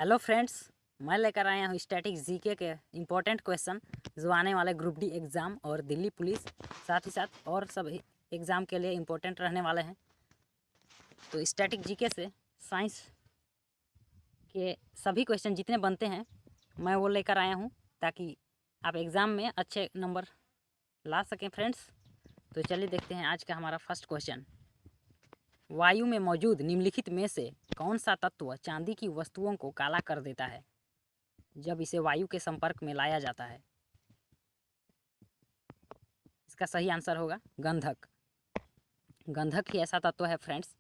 Hello friends, मैं लेकर आया हूँ स्टैटिक जीके के इम्पोर्टेंट क्वेश्चन जो आने वाले ग्रुप डी एग्ज़ाम और दिल्ली पुलिस साथ ही साथ और सब एग्ज़ाम के लिए इम्पोर्टेंट रहने वाले हैं। तो स्टैटिक जीके से साइंस के सभी क्वेश्चन जितने बनते हैं मैं वो लेकर आया हूँ ताकि आप एग्ज़ाम में अच्छे नंबर ला सकें फ्रेंड्स। तो चलिए देखते हैं आज का हमारा फर्स्ट क्वेश्चन। वायु में मौजूद निम्नलिखित में से कौन सा तत्व चांदी की वस्तुओं को काला कर देता है जब इसे वायु के संपर्क में लाया जाता है? इसका सही आंसर होगा गंधक। गंधक ही ऐसा तत्व है फ्रेंड्स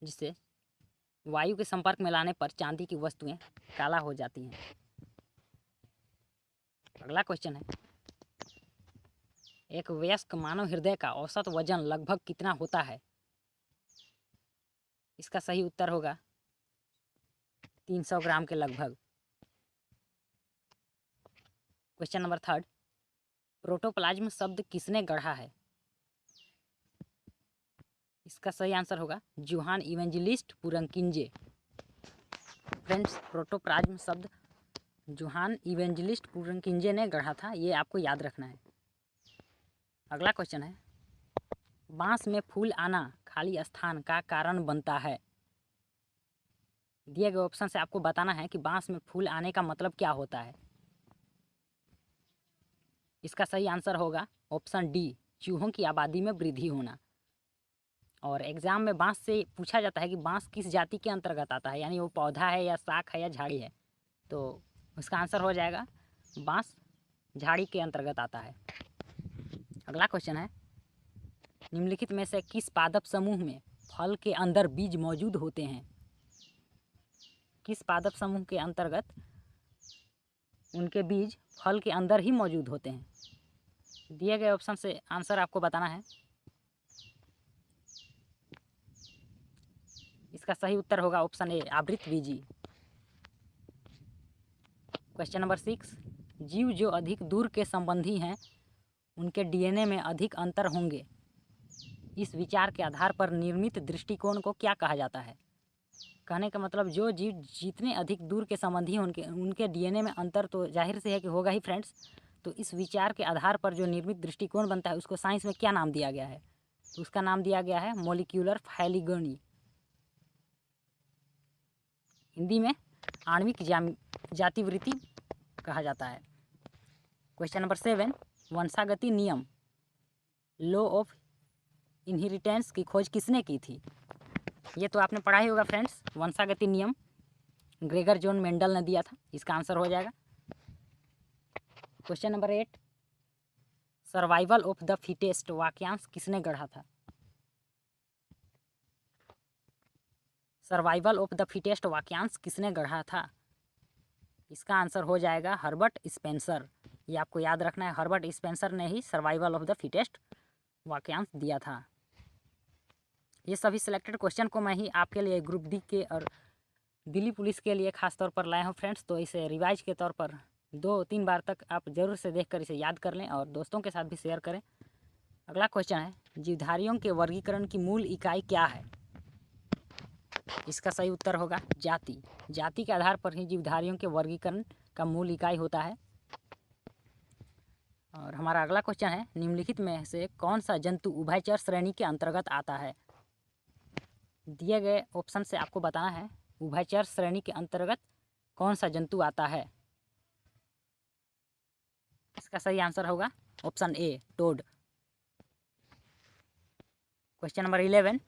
जिसे वायु के संपर्क में लाने पर चांदी की वस्तुएं काला हो जाती हैं। अगला क्वेश्चन है, एक वयस्क मानव हृदय का औसत वजन लगभग कितना होता है? इसका सही उत्तर होगा 300 ग्राम के लगभग। क्वेश्चन नंबर थर्ड, प्रोटोप्लाज्म शब्द किसने गढ़ा है? इसका सही आंसर होगा जोहान इवेंजलिस्ट पुरनकिंजे। फ्रेंड्स, प्रोटोप्लाज्म शब्द जोहान इवेंजलिस्ट पुरनकिंजे ने गढ़ा था, ये आपको याद रखना है। अगला क्वेश्चन है, बांस में फूल आना खाली स्थान का कारण बनता है। दिए गए ऑप्शन से आपको बताना है कि बांस में फूल आने का मतलब क्या होता है। इसका सही आंसर होगा ऑप्शन डी, चूहों की आबादी में वृद्धि होना। और एग्जाम में बांस से पूछा जाता है कि बांस किस जाति के अंतर्गत आता है, यानी वो पौधा है या शाख है या झाड़ी है। तो उसका आंसर हो जाएगा बांस झाड़ी के अंतर्गत आता है। अगला क्वेश्चन है, निम्नलिखित में से किस पादप समूह में फल के अंदर बीज मौजूद होते हैं? किस पादप समूह के अंतर्गत उनके बीज फल के अंदर ही मौजूद होते हैं? दिए गए ऑप्शन से आंसर आपको बताना है। इसका सही उत्तर होगा ऑप्शन ए, आवृतबीजी। क्वेश्चन नंबर 6, जीव जो अधिक दूर के संबंधी हैं उनके डीएनए में अधिक अंतर होंगे, इस विचार के आधार पर निर्मित दृष्टिकोण को क्या कहा जाता है? कहने का मतलब जो जीव जितने अधिक दूर के संबंधी उनके उनके डीएनए में अंतर तो जाहिर से है कि होगा ही फ्रेंड्स। तो इस विचार के आधार पर जो निर्मित दृष्टिकोण बनता है उसको साइंस में क्या नाम दिया गया है? तो उसका नाम दिया गया है मॉलिक्यूलर फाइलिगनी। हिंदी में आणविक जातिवृत्ति कहा जाता है। क्वेश्चन नंबर 7, वंशागति नियम लॉ ऑफ इनहेरिटेंस की खोज किसने की थी? ये तो आपने पढ़ा ही होगा फ्रेंड्स। वंशागति नियम ग्रेगर जॉन मेंडल ने दिया था, इसका आंसर हो जाएगा। Question number 8, survival of the fittest वाक्यांश किसने गढ़ा था? सर्वाइवल ऑफ द फिटेस्ट वाक्यांश किसने गढ़ा था? इसका आंसर हो जाएगा हर्बर्ट स्पेंसर। ये आपको याद रखना है, हर्बर्ट स्पेंसर ने ही सर्वाइवल ऑफ द फिटेस्ट वाक्यांश दिया था। ये सभी सिलेक्टेड क्वेश्चन को मैं ही आपके लिए ग्रुप डी के और दिल्ली पुलिस के लिए खास तौर पर लाया हूँ फ्रेंड्स। तो इसे रिवाइज के तौर पर 2-3 बार तक आप जरूर से देखकर इसे याद कर लें और दोस्तों के साथ भी शेयर करें। अगला क्वेश्चन है, जीवधारियों के वर्गीकरण की मूल इकाई क्या है? इसका सही उत्तर होगा जाति। जाति के आधार पर ही जीवधारियों के वर्गीकरण का मूल इकाई होता है। और हमारा अगला क्वेश्चन है, निम्नलिखित में से कौन सा जंतु उभयचर श्रेणी के अंतर्गत आता है? दिए गए ऑप्शन से आपको बताना है उभयचर श्रेणी के अंतर्गत कौन सा जंतु आता है। इसका सही आंसर होगा option A, toad. Question number 11,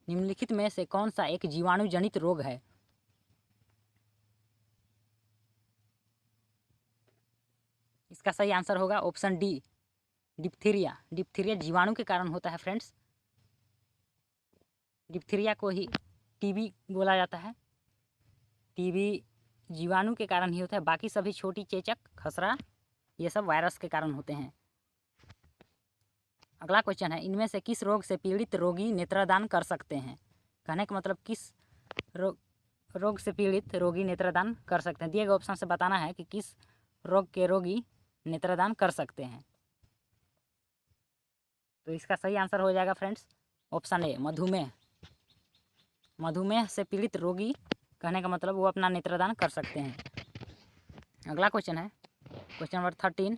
निम्नलिखित में से कौन सा एक जीवाणु जनित रोग है? इसका सही आंसर होगा ऑप्शन डी, डिप्थीरिया। डिप्थीरिया जीवाणु के कारण होता है फ्रेंड्स। डिप्थीरिया को ही टीबी बोला जाता है। टीबी जीवाणु के कारण ही होता है, बाकी सभी छोटी चेचक, खसरा, ये सब वायरस के कारण होते हैं। अगला क्वेश्चन है, इनमें से किस रोग से पीड़ित रोगी नेत्रदान कर सकते हैं? कहने का मतलब किस रोग से पीड़ित रोगी नेत्रदान कर सकते हैं। दिए गए ऑप्शन से बताना है कि किस रोग के रोगी नेत्रदान कर सकते हैं। तो इसका सही आंसर हो जाएगा फ्रेंड्स ऑप्शन ए, मधुमेह। मधुमेह से पीड़ित रोगी कहने का मतलब वो अपना नेत्रदान कर सकते हैं। अगला क्वेश्चन है क्वेश्चन नंबर 13,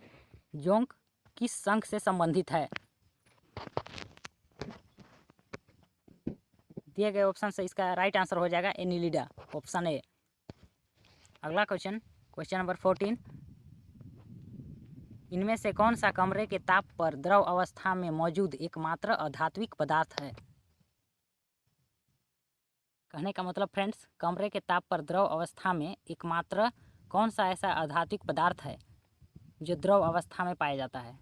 जोंक किस संघ से संबंधित है? दिए गए ऑप्शन से इसका राइट आंसर हो जाएगा एनिलिडा, ऑप्शन ए। अगला क्वेश्चन क्वेश्चन नंबर 14, इनमें से कौन सा कमरे के ताप पर द्रव अवस्था में मौजूद एकमात्र अधात्विक पदार्थ है? कहने का मतलब फ्रेंड्स, कमरे के ताप पर द्रव अवस्था में एकमात्र कौन सा ऐसा अधात्विक पदार्थ है जो द्रव अवस्था में पाया जाता है?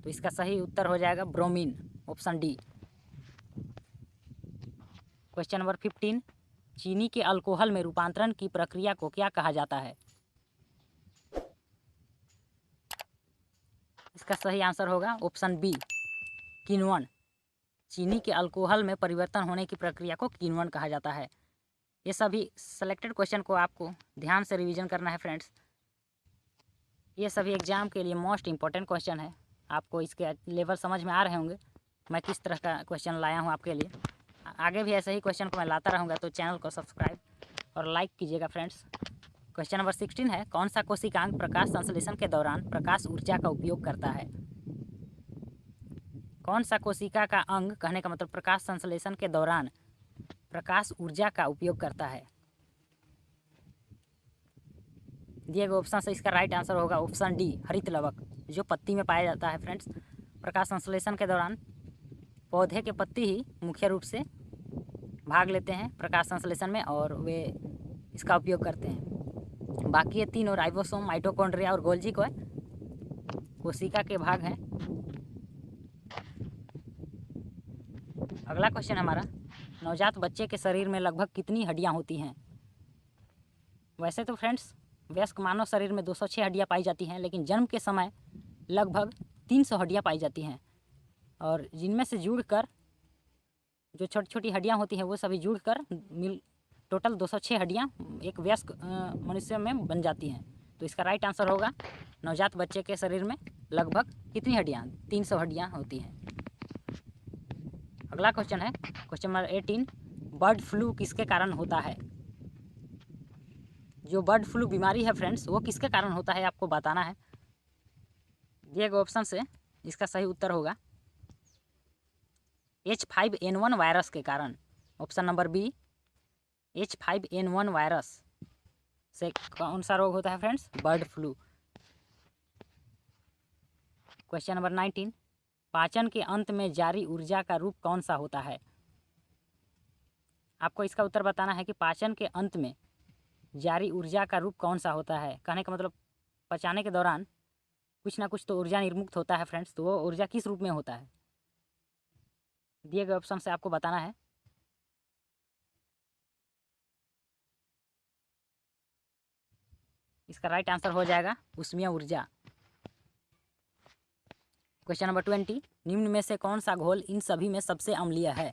तो इसका सही उत्तर हो जाएगा bromine, option D. Question number 15, चीनी के अल्कोहल में रूपांतरण की प्रक्रिया को क्या कहा जाता है? इसका सही आंसर होगा ऑप्शन बी, किण्वन। चीनी के अल्कोहल में परिवर्तन होने की प्रक्रिया को किण्वन कहा जाता है। ये सभी सेलेक्टेड क्वेश्चन को आपको ध्यान से रिवीजन करना है फ्रेंड्स। ये सभी एग्जाम के लिए मोस्ट इंपॉर्टेंट क्वेश्चन है। आपको इसके लेवल समझ में आ रहे होंगे मैं किस तरह का क्वेश्चन लाया हूँ आपके लिए। आगे भी ऐसे ही क्वेश्चन को मैं लाता रहूँगा, तो चैनल को सब्सक्राइब और लाइक कीजिएगा फ्रेंड्स। क्वेश्चन नंबर 16 है, कौन सा कोशिकांग प्रकाश संश्लेषण के दौरान प्रकाश ऊर्जा का उपयोग करता है? कौन सा कोशिका का अंग, कहने का मतलब प्रकाश संश्लेषण के दौरान प्रकाश ऊर्जा का उपयोग करता है? दिए गए ऑप्शन से इसका राइट आंसर होगा ऑप्शन डी, हरित लवक, जो पत्ती में पाया जाता है फ्रेंड्स। प्रकाश संश्लेषण के दौरान पौधे के पत्ती ही मुख्य रूप से भाग लेते हैं प्रकाश संश्लेषण में, और वे इसका उपयोग करते हैं। बाकी ये तीनों राइबोसोम, माइटोकॉन्ड्रिया और गोल्जी कोशिका के भाग हैं। अगला क्वेश्चन हमारा, नवजात बच्चे के शरीर में लगभग कितनी हड्डियां होती हैं? वैसे तो फ्रेंड्स वयस्क मानव शरीर में 206 हड्डियां पाई जाती हैं, लेकिन जन्म के समय लगभग 300 हड्डियां पाई जाती हैं, और जिनमें से जुड़कर जो छोटी छोटी हड्डियां होती हैं वो सभी जुड़कर मिल टोटल 206 हड्डियां एक वयस्क मनुष्य में बन जाती हैं। तो इसका राइट आंसर होगा, नवजात बच्चे के शरीर में लगभग कितनी हड्डियां? 300 हड्डियां होती हैं। अगला क्वेश्चन है क्वेश्चन नंबर 18, बर्ड फ्लू किसके कारण होता है? जो बर्ड फ्लू बीमारी है फ्रेंड्स वो किसके कारण होता है आपको बताना है। दिए गए ऑप्शन से इसका सही उत्तर होगा H5N1 वायरस के कारण, option number B, H5N1 virus से कौन सा रोग होता है friends? Bird flu. Question number 19, पाचन के अंत में जारी ऊर्जा का रूप कौन सा होता है? आपको इसका उत्तर बताना है कि पाचन के अंत में जारी ऊर्जा का रूप कौन सा होता है। कहने का मतलब पचाने के दौरान कुछ ना कुछ तो ऊर्जा निर्मुक्त होता है फ्रेंड्स, तो वो ऊर्जा किस रूप में होता है? दिए गए ऑप्शन से आपको बताना है। इसका राइट आंसर हो जाएगा ऊष्मीय ऊर्जा। क्वेश्चन नंबर 20, निम्न में से कौन सा घोल इन सभी में सबसे अम्लीय है?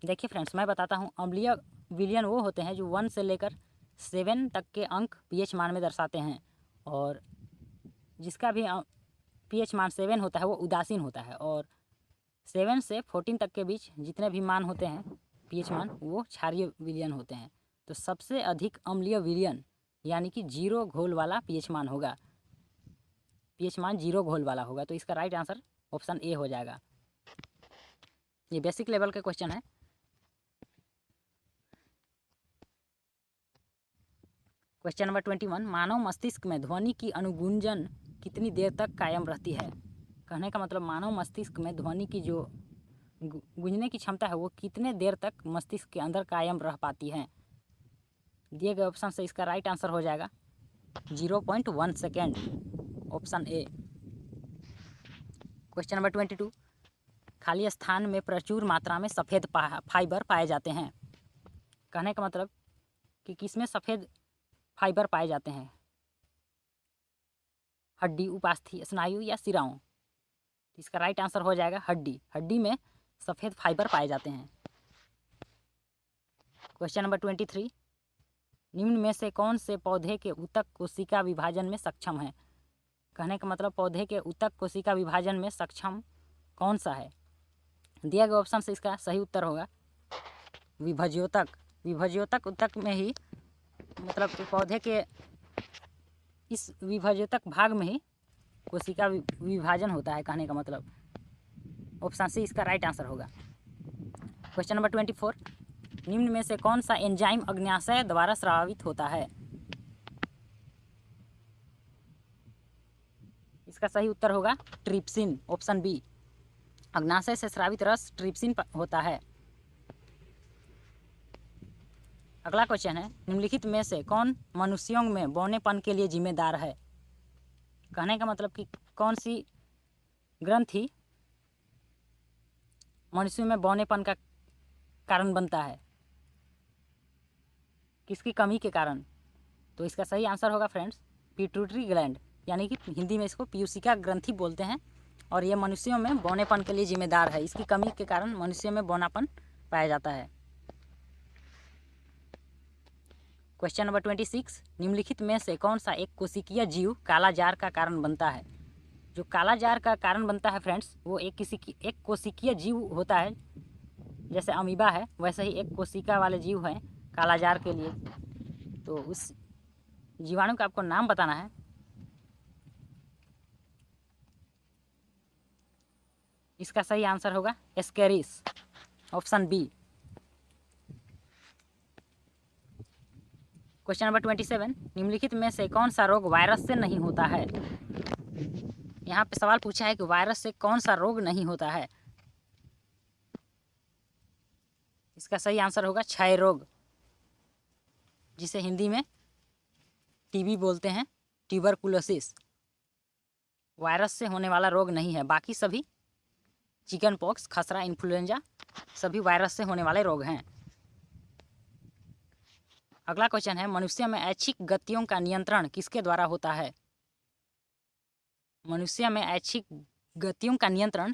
देखिए फ्रेंड्स मैं बताता हूँ, अम्लीय विलयन वो होते हैं जो 1 से लेकर 7 तक के अंक पीएच मान में दर्शाते हैं, और जिसका भी पीएच मान 7 होता है वो उदासीन होता है, और 7 से 14 तक के बीच जितने भी मान होते हैं पीएच मान वो क्षारीय विलयन होते हैं। तो सबसे अधिक अम्लीय विलयन यानी कि 0 घोल वाला पीएच मान होगा, पीएच मान 0 घोल वाला होगा। तो इसका राइट आंसर ऑप्शन ए हो जाएगा। ये बेसिक लेवल के क्वेश्चन है। क्वेश्चन नंबर 21, मानव मस्तिष्क में ध्वनि की अनुगुंजन कितनी देर तक कायम रहती है? कहने का मतलब मानव मस्तिष्क में ध्वनि की जो गूंजने की क्षमता है वो कितने देर तक मस्तिष्क के अंदर कायम रह पाती है? दिए गए ऑप्शन से इसका राइट आंसर हो जाएगा 0.1 second, option A. Question number 22, खाली स्थान में प्रचुर मात्रा में सफ़ेद फाइबर पाए जाते हैं। कहने का मतलब कि किसमें सफ़ेद फाइबर पाए जाते हैं? हड्डी, उपास्थि, स्नायु या सिराओं? इसका राइट आंसर हो जाएगा हड्डी। हड्डी में सफ़ेद फाइबर पाए जाते हैं। क्वेश्चन नंबर 23, निम्न में से कौन से पौधे के ऊतक कोशिका विभाजन में सक्षम है? कहने का मतलब पौधे के ऊतक कोशिका विभाजन में सक्षम कौन सा है? दिया गया ऑप्शन से इसका सही उत्तर होगा विभज्योतक, विभज्योतक उतक में ही मतलब पौधे के इस विभज्योतक भाग में ही कोशिका विभाजन होता है, कहने का मतलब। ऑप्शन सी इसका राइट आंसर होगा। क्वेश्चन नंबर 24, निम्न में से कौन सा एंजाइम अग्न्याशय द्वारा स्रावित होता है? इसका सही उत्तर होगा ट्रिप्सिन, ऑप्शन बी। अग्न्याशय से स्रावित रस ट्रिप्सिन होता है। अगला क्वेश्चन है, निम्नलिखित में से कौन मनुष्यों में बौनेपन के लिए जिम्मेदार है? कहने का मतलब कि कौन सी ग्रंथि मनुष्यों में बौनेपन का कारण बनता है, किसकी कमी के कारण? तो इसका सही आंसर होगा फ्रेंड्स पिट्यूटरी ग्लैंड, यानी कि हिंदी में इसको पीयूषिका ग्रंथि बोलते हैं, और ये मनुष्यों में बौनेपन के लिए जिम्मेदार है। इसकी कमी के कारण मनुष्यों में बौनापन पाया जाता है। क्वेश्चन नंबर 26, निम्नलिखित में से कौन सा एक कोशिकीय जीव कालाजार का कारण बनता है? जो कालाजार का कारण बनता है फ्रेंड्स, वो एक कोशिकीय जीव होता है। जैसे अमीबा है, वैसे ही एक कोशिका वाले जीव हैं कालाजार के लिए। तो उस जीवाणु का आपको नाम बताना है। इसका सही आंसर होगा ascaris, option B. Question number 27, निम्नलिखित में से कौन सा रोग वायरस से नहीं होता है? यहाँ पे सवाल पूछा है कि वायरस से कौन सा रोग नहीं होता है। इसका सही आंसर होगा क्षय रोग, जिसे हिंदी में टीबी बोलते हैं, ट्यूबरकुलोसिस। वायरस से होने वाला रोग नहीं है, बाकी सभी चिकन पॉक्स, खसरा, इन्फ्लुएंजा सभी वायरस से होने वाले रोग हैं। अगला क्वेश्चन है, मनुष्य में ऐच्छिक गतियों का नियंत्रण किसके द्वारा होता है? मनुष्य में ऐच्छिक गतियों का नियंत्रण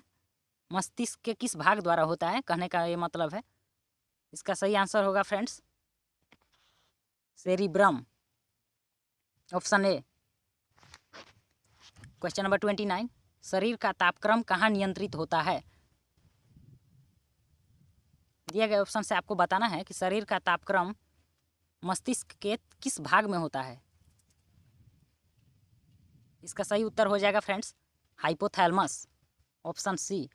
मस्तिष्क के किस भाग द्वारा होता है, कहने का ये मतलब है। इसका सही आंसर होगा friends cerebrum, option A. Question number 29, शरीर का तापक्रम कहाँ नियंत्रित होता है? दिए गए ऑप्शन से आपको बताना है कि शरीर का तापक्रम मस्तिष्क के किस भाग में होता है। इसका सही उत्तर हो जाएगा friends hypothalamus, option C.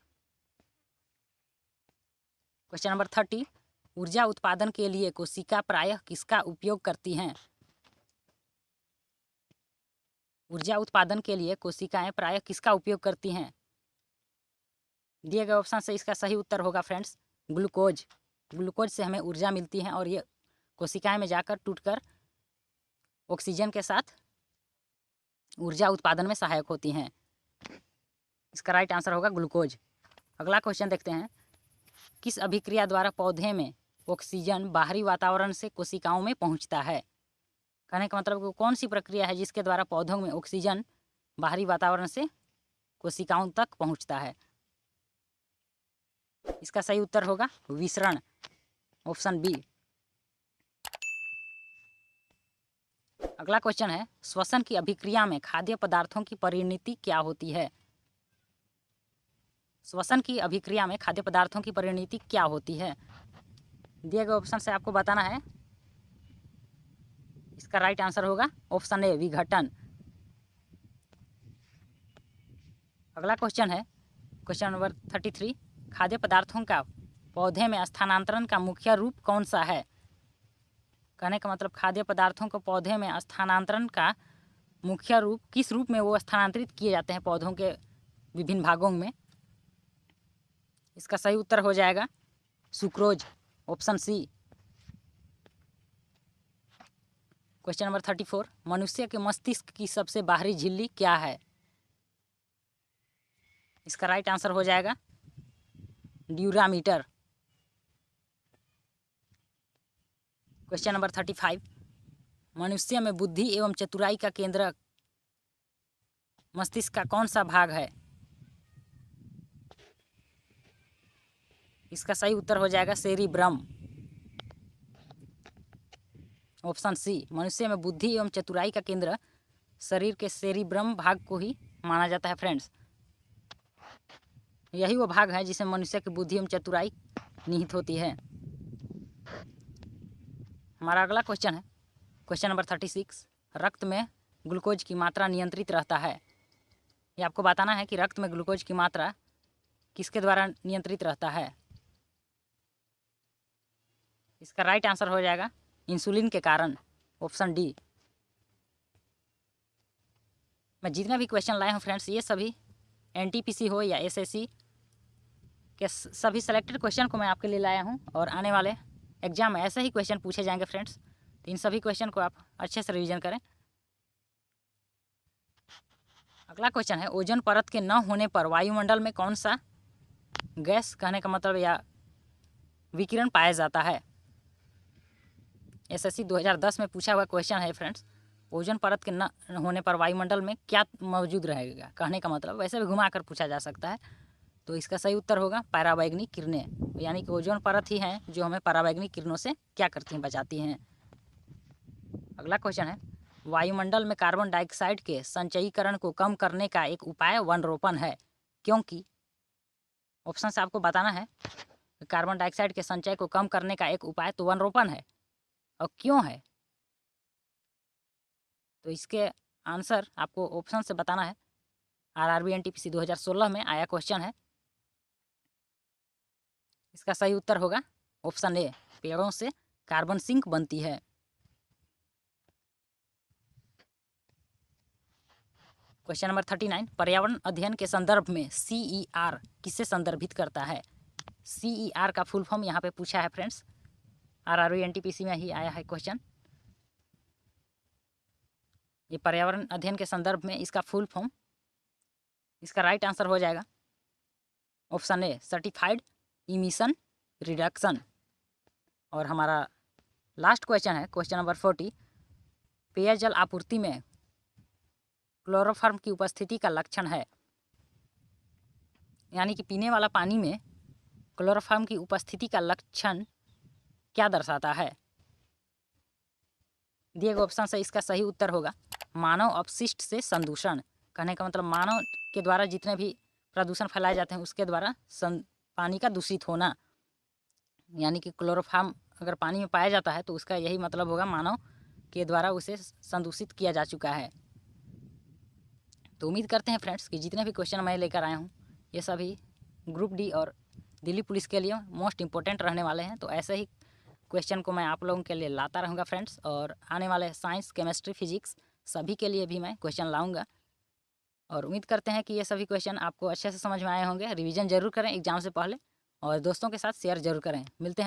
Question number 30, ऊर्जा उत्पादन के लिए कोशिका प्रायः किसका उपयोग करती हैं? ऊर्जा उत्पादन के लिए कोशिकाएं प्रायः किसका उपयोग करती हैं? दिए गए ऑप्शन से इसका सही उत्तर होगा फ्रेंड्स ग्लूकोज। ग्लूकोज से हमें ऊर्जा मिलती है और ये कोशिकाएं में जाकर टूटकर ऑक्सीजन के साथ ऊर्जा उत्पादन में सहायक होती हैं। इसका राइट आंसर होगा ग्लूकोज। अगला क्वेश्चन देखते हैं, किस अभिक्रिया द्वारा पौधे में ऑक्सीजन बाहरी वातावरण से कोशिकाओं में पहुंचता है? कहने का मतलब कौन सी प्रक्रिया है जिसके द्वारा पौधों में ऑक्सीजन बाहरी वातावरण से कोशिकाओं तक पहुंचता है? इसका सही उत्तर होगा विसरण, ऑप्शन बी। अगला क्वेश्चन है, श्वसन की अभिक्रिया में खाद्य पदार्थों की परिणति क्या होती है? श्वसन की अभिक्रिया में खाद्य पदार्थों की परिणति क्या होती है? दिए गए ऑप्शन से आपको बताना है। इसका राइट आंसर होगा ऑप्शन ए विघटन। अगला क्वेश्चन है क्वेश्चन नंबर 33, खाद्य पदार्थों का पौधे में स्थानांतरण का मुख्य रूप कौन सा है? कहने का मतलब खाद्य पदार्थों को पौधे में स्थानांतरण का मुख्य रूप किस रूप में वो स्थानांतरित किए जाते हैं पौधों के विभिन्न भागों में? इसका सही उत्तर हो जाएगा sucrose, option C. Question number 34, मनुष्य के मस्तिष्क की सबसे बाहरी झिल्ली क्या है? इसका राइट आंसर हो जाएगा ड्यूरामीटर। क्वेश्चन नंबर 35, मनुष्य में बुद्धि एवं चतुराई का केंद्र मस्तिष्क का कौन सा भाग है? इसका सही उत्तर हो जाएगा सेरिब्रम, ऑप्शन सी। मनुष्य में बुद्धि एवं चतुराई का केंद्र शरीर के सेरिब्रम भाग को ही माना जाता है फ्रेंड्स। यही वो भाग है जिसमें मनुष्य की बुद्धि एवं चतुराई निहित होती है। हमारा अगला क्वेश्चन है क्वेश्चन नंबर 36। रक्त में ग्लूकोज की मात्रा नियंत्रित रहता है। ये आपको बताना है कि रक्त में ग्लूकोज की मात्रा किसके द्वारा नियंत्रित रहता है। इसका राइट आंसर हो जाएगा इंसुलिन के कारण, ऑप्शन डी। मैं जितने भी क्वेश्चन लाए हूँ फ्रेंड्स, ये सभी एनटीपीसी हो या एसएससी के सभी सेलेक्टेड क्वेश्चन को मैं आपके लिए लाया हूँ, और आने वाले एग्जाम में ऐसे ही क्वेश्चन पूछे जाएंगे फ्रेंड्स। तो इन सभी क्वेश्चन को आप अच्छे से रिवीजन करें। अगला क्वेश्चन है ओजोन परत के न होने पर वायुमंडल में कौन सा गैस, कहने का मतलब या विकिरण पाया जाता है। एसएससी 2010 में पूछा हुआ क्वेश्चन है फ्रेंड्स। ओजोन परत के न होने पर वायुमंडल में क्या मौजूद रहेगा, कहने का मतलब वैसे भी घुमा कर पूछा जा सकता है। तो इसका सही उत्तर होगा पराबैंगनी किरणें, यानी कि ओजोन परत ही हैं जो हमें पराबैंगनी किरणों से क्या करती हैं, बचाती हैं। अगला क्वेश्चन है वायुमंडल में कार्बन डाइऑक्साइड के संचयीकरण को कम करने का एक उपाय वन रोपण है, क्योंकि ऑप्शन से आपको बताना है कार्बन डाइऑक्साइड के संचय को कम करने का एक उपाय तो वन रोपण है, और क्यों है। तो इसके आंसर आपको ऑप्शन से बताना है। आरआरबी एनटीपीसी 2016 में आया क्वेश्चन है। इसका सही उत्तर होगा ऑप्शन ए, पेड़ों से कार्बन सिंक बनती है। क्वेश्चन नंबर 39 पर्यावरण अध्ययन के संदर्भ में CER किससे संदर्भित करता है। CER का फुल फॉर्म यहाँ पे पूछा है फ्रेंड्स, आरआरबी एनटीपीसी में ही आया है क्वेश्चन। ये पर्यावरण अध्ययन के संदर्भ में इसका फुल फॉर्म, इसका राइट आंसर हो जाएगा option A, certified emission reduction. और हमारा लास्ट क्वेश्चन है क्वेश्चन नंबर 40 पेयजल आपूर्ति में क्लोरोफॉर्म की उपस्थिति का लक्षण है, यानी कि पीने वाला पानी में क्लोरोफॉर्म की उपस्थिति का लक्षण क्या दर्शाता है। दिए गए ऑप्शन से इसका सही उत्तर होगा मानव अपशिष्ट से संदूषण, कहने का मतलब मानव के द्वारा जितने भी प्रदूषण फैलाए जाते हैं उसके द्वारा पानी का दूषित होना, यानी कि क्लोरोफॉर्म अगर पानी में पाया जाता है तो उसका यही मतलब होगा मानव के द्वारा उसे संदूषित किया जा चुका है। तो उम्मीद करते हैं फ्रेंड्स कि जितने भी क्वेश्चन मैं लेकर आया हूँ ये सभी ग्रुप डी और दिल्ली पुलिस के लिए मोस्ट इम्पोर्टेंट रहने वाले हैं। तो ऐसे ही क्वेश्चन को मैं आप लोगों के लिए लाता रहूँगा फ्रेंड्स, और आने वाले साइंस, केमिस्ट्री, फिजिक्स सभी के लिए भी मैं क्वेश्चन लाऊँगा। और उम्मीद करते हैं कि ये सभी क्वेश्चन आपको अच्छे से समझ में आए होंगे। रिवीजन जरूर करें एग्जाम से पहले, और दोस्तों के साथ शेयर जरूर करें। मिलते हैं।